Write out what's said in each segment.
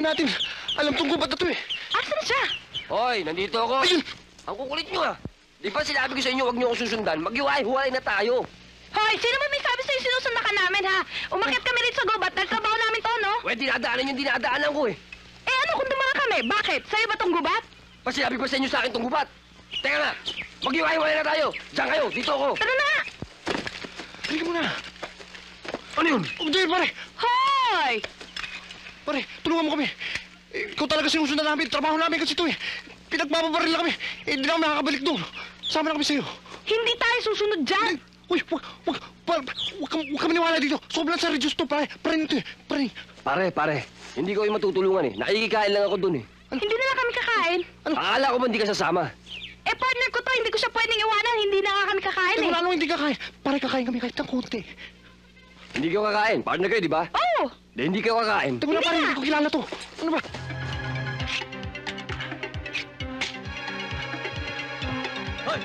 natin. Alam tong gubat na to eh. Asan siya? Hoy, nandito ako. Ayun! Ang kukulit nyo ah. Di ba sinabi ko sa inyo, huwag nyo ako susundan? Maghiwalay-huwalay na tayo. Hoy, sino ba may sabi sa'yo sinusundan ka namin, ha? Umakit kami rin sa gubat. Nagtrabaho namin to, no? Pwede dinadaanan yung dinadaanan ko eh. Eh, ano kung dumaan kami? Bakit? Sa'yo ba tong gubat? Pa sinabi pa sa inyo sa akin tong gubat. Teka na, maghiwalay-huwalay na tayo. Diyan kayo, dito ako. Tara na! Halika muna. Ano yun? Jay, pare! Hoy! Pare, tulungan mo kami. Ikaw talaga sinusundan namin. Trabaho namin kasi ito eh. Pinagbababaril na kami. Hindi na kami makakabalik doon. Sama na kami sa'yo. Hindi tayo susunod dyan! Uy, wag kami niwala dito. Sobrang sa reduce to, pare. Pare nito eh. Pare. Hindi ko kayo matutulungan eh. Nakikikain lang ako dun eh. Hindi na lang kami kakain. Akala ko ba hindi ka sasama? Eh, partner ko to. Hindi ko siya pwedeng iwanan. Hindi na nga kami kakain eh. Wala nang hindi kakain. Pare, kakain kami kahit ng konti. Hindi kayo kakain. Partner kayo, di ba? Oo! Hindi kayo kakain. Teka na, pare. Hindi ko kilala to. Ano ba? Hoy!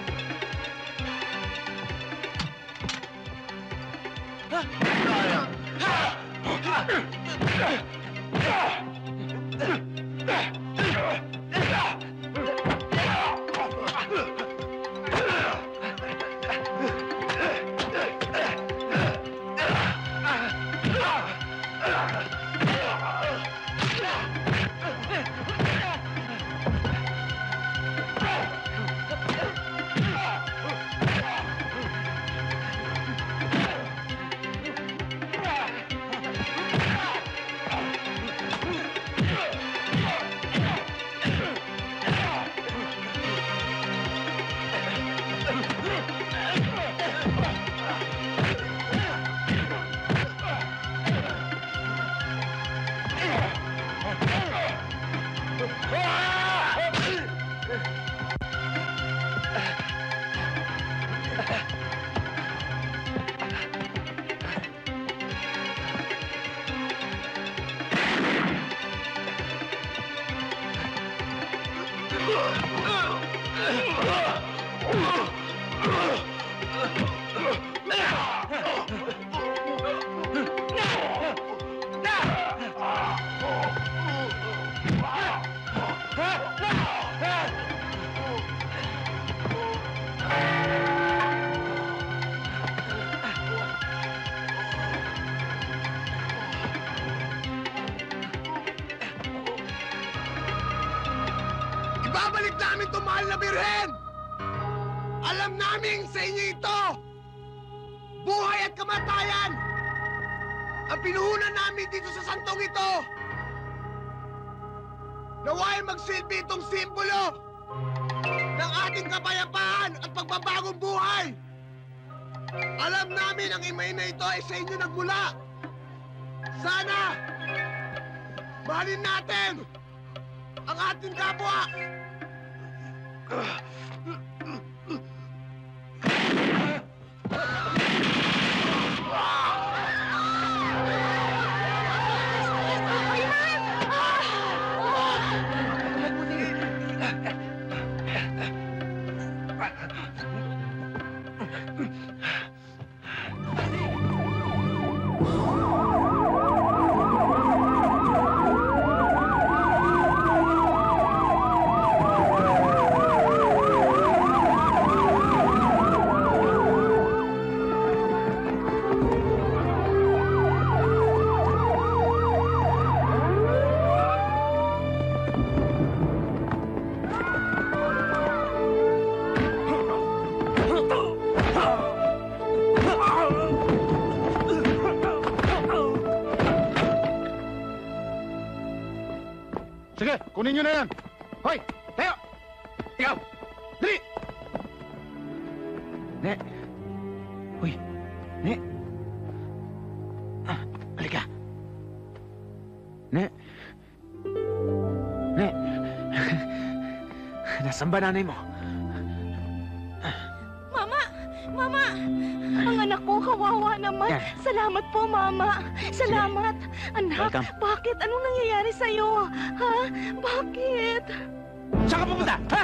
Ibabalik namin itong mahal na birhen! Alam namin sa inyo ito! Buhay at kamatayan! Ang pinuhunan namin dito sa santong ito! Naway magsilbi itong simbolo ng ating kapayapaan at pagbabagong buhay! Alam namin ang imay na ito ay sa inyo nagmula! Sana mahalin natin ang ating kapwa! Sige, kunin nyo na yan. Hoy, tayo! Ikaw! Dali! Ne. Uy, Ne. Halika. Ne. Ne. Nasaan ba nanay mo? Mama! Mama! Ang anak ko, kawawa naman. Yan. Salamat po, Mama. Salamat. Anak, Welcome. bakit? Anong nangyayari sa'yo? Ha? Bakit? Saan ka pupunta? Ha?